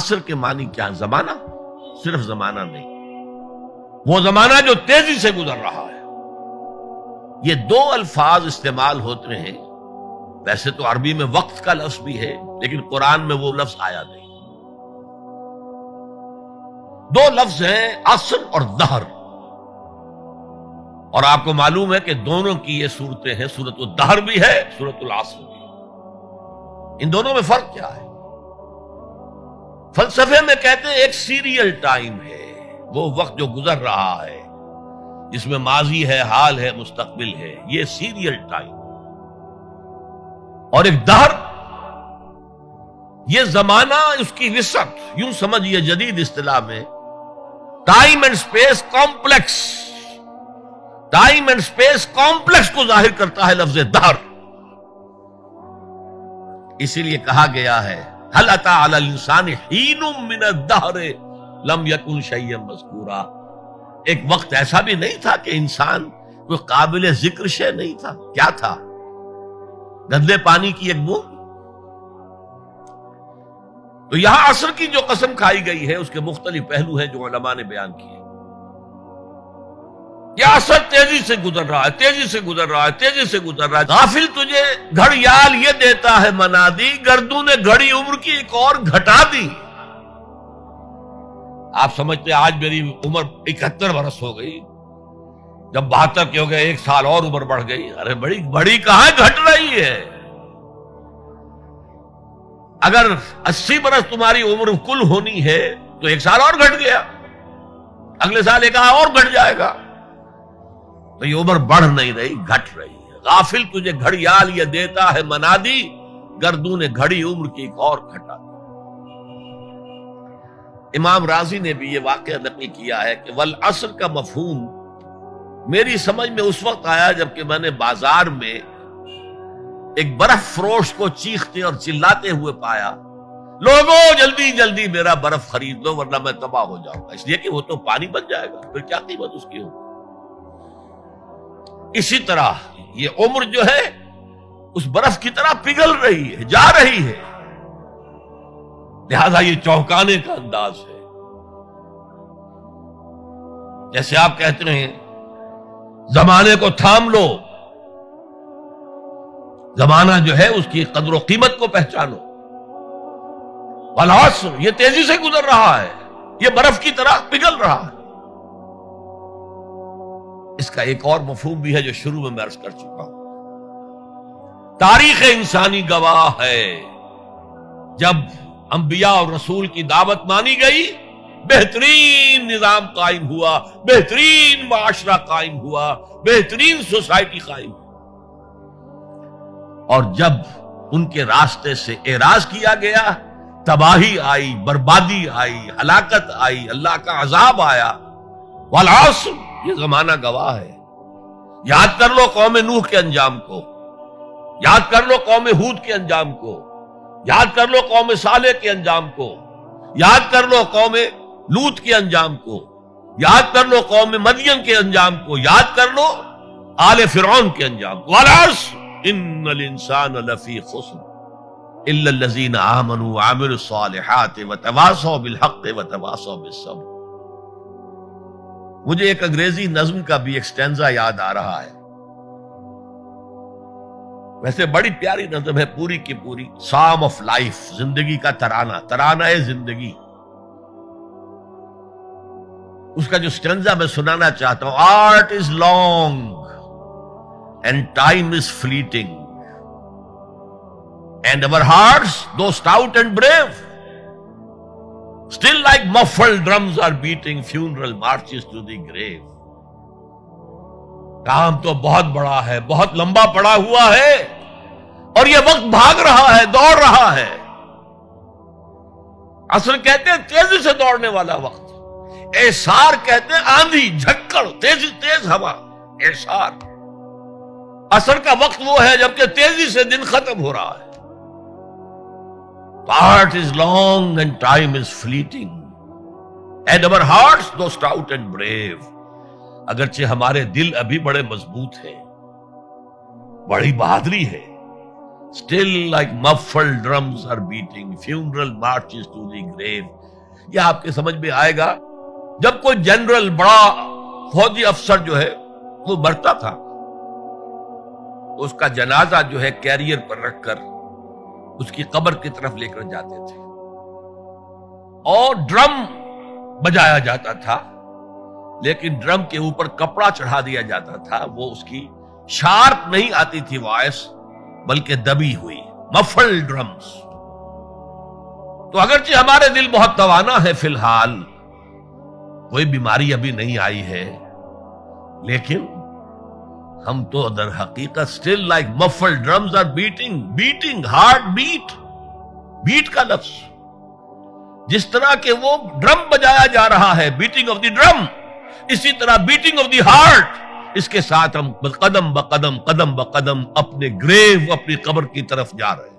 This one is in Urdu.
عصر کے معنی کیا؟ زمانہ، صرف زمانہ نہیں، وہ زمانہ جو تیزی سے گزر رہا ہے۔ یہ دو الفاظ استعمال ہوتے ہیں، ویسے تو عربی میں وقت کا لفظ بھی ہے لیکن قرآن میں وہ لفظ آیا نہیں۔ دو لفظ ہیں، عصر اور دہر، اور آپ کو معلوم ہے کہ دونوں کی یہ صورتیں ہیں، سورۃ الدہر بھی ہے، سورۃ العصر بھی ہے۔ ان دونوں میں فرق کیا ہے؟ فلسفے میں کہتے ہیں ایک سیریل ٹائم ہے، وہ وقت جو گزر رہا ہے جس میں ماضی ہے، حال ہے، مستقبل ہے، یہ سیریل ٹائم۔ اور ایک دہر، یہ زمانہ، اس کی وسعت، یوں سمجھیے جدید اصطلاح میں time and space complex, time and space complex کو ظاہر کرتا ہے لفظ دہر۔ اسی لیے کہا گیا ہے هل اتى على الانسان حين من الدهر لم يكن شيئا مذكورا، ایک وقت ایسا بھی نہیں تھا کہ انسان کوئی قابل ذکر شے نہیں تھا۔ کیا تھا؟ گندے پانی کی ایک بوند۔ تو یہاں عصر کی جو قسم کھائی گئی ہے اس کے مختلف پہلو ہیں جو علماء نے بیان کیے۔ یہ عصر تیزی سے گزر رہا ہے، تیزی سے گزر رہا ہے، تیزی سے گزر رہا ہے۔ غافل تجھے گھڑیال یہ دیتا ہے منادی، گردوں نے گھڑی عمر کی ایک اور گھٹا دی۔ آپ سمجھتے ہیں آج میری عمر 71 برس ہو گئی، جب 72 کے ہو گئے 1 سال اور عمر بڑھ گئی۔ ارے بڑی کہاں گھٹ رہی ہے؟ اگر 80 برس تمہاری عمر کل ہونی ہے تو 1 سال اور گھٹ گیا، اگلے سال 1 اور گھٹ جائے گا۔ تو یہ عمر بڑھ نہیں رہی، گھٹ رہی ہے۔ غافل تجھے گھڑیال یہ دیتا ہے منادی، گردوں نے گھڑی عمر کی ایک اور گھٹا دی۔ امام رازی نے بھی یہ واقعہ نقل کیا ہے کہ والعصر کا مفہوم میری سمجھ میں اس وقت آیا جبکہ میں نے بازار میں ایک برف فروش کو چیختے اور چلاتے ہوئے پایا، لوگوں جلدی جلدی میرا برف خرید لو ورنہ میں تباہ ہو جاؤں گا، اس لیے کہ وہ تو پانی بن جائے گا، پھر کیا قیمت اس کی ہوگی۔ اسی طرح یہ عمر جو ہے اس برف کی طرح پگھل رہی ہے، جا رہی ہے، لہذا یہ چونکانے کا انداز ہے۔ جیسے آپ کہتے ہیں زمانے کو تھام لو، زمانہ جو ہے اس کی قدر و قیمت کو پہچانو۔ والعصر، یہ تیزی سے گزر رہا ہے، یہ برف کی طرح پگھل رہا ہے۔ اس کا ایک اور مفہوم بھی ہے جو شروع میں عرض کر چکا ہوں۔ تاریخ انسانی گواہ ہے، جب انبیاء اور رسول کی دعوت مانی گئی، بہترین نظام قائم ہوا، بہترین معاشرہ قائم ہوا، بہترین سوسائٹی قائم ہوئی۔ اور جب ان کے راستے سے اعراض کیا گیا، تباہی آئی، بربادی آئی، ہلاکت آئی، اللہ کا عذاب آیا۔ والعصر، یہ زمانہ گواہ ہے۔ یاد کر لو قوم نوح کے انجام کو، یاد کر لو قوم ہود کے انجام کو، یاد کر لو قوم صالح کے انجام کو، یاد کر لو قوم لوط کے انجام کو، یاد کر لو قوم مدین کے انجام کو، یاد کر لو آل فرعون کے انجام کو۔ والعصر ان الانسان لفی خسر الا الذین آمنوا وعملوا الصالحات وتواصوا بالحق وتواصوا بالصبر۔ مجھے ایک انگریزی نظم کا بھی ایک سٹینزا یاد آ رہا ہے، ویسے بڑی پیاری نظم ہے، پوری کی پوری سام آف لائف، زندگی کا ترانہ، ترانہ ہے زندگی۔ اس کا جو سٹینزا میں سنانا چاہتا ہوں، art is long and time is fleeting and our hearts though stout and brave still like muffled drums are beating funeral marches to the grave۔ کام تو بہت بڑا ہے، بہت لمبا پڑا ہوا ہے، اور یہ وقت بھاگ رہا ہے، دوڑ رہا ہے۔ عصر کہتے ہیں تیزی سے دوڑنے والا وقت، اعصار کہتے ہیں آندھی، جھکڑ، تیز ہوا، اعصار۔ عصر کا وقت وہ ہے جبکہ تیزی سے دن ختم ہو رہا ہے۔ Part is long and time is fleeting and our hearts though stout and brave۔ اگرچہ ہمارے دل ابھی بڑے مضبوط ہیں، بڑی بہادری ہے، Still like muffled drums are beating, funeral marches to the grave. یہ آپ کے سمجھ میں آئے گا جب کوئی جنرل بڑا فوجی افسر جو ہے وہ مرتا تھا، اس کا جنازہ جو ہے کیریئر پر رکھ کر اس کی قبر کی طرف لے کر جاتے تھے اور ڈرم بجایا جاتا تھا، لیکن ڈرم کے اوپر کپڑا چڑھا دیا جاتا تھا، وہ اس کی شارپ نہیں آتی تھی وائس، بلکہ دبی ہوئی، مفل ڈرمز. تو اگرچہ ہمارے دل بہت توانا ہے، فی الحال کوئی بیماری ابھی نہیں آئی ہے، لیکن ہم تو در حقیقت still like muffled drums are beating heart beat کا لفظ جس طرح کہ وہ ڈرم بجایا جا رہا ہے، بیٹنگ آف دی ڈرم، اسی طرح بیٹنگ آف دی ہارٹ، اس کے ساتھ ہم قدم بقدم اپنے گریو، اپنی قبر کی طرف جا رہے ہیں.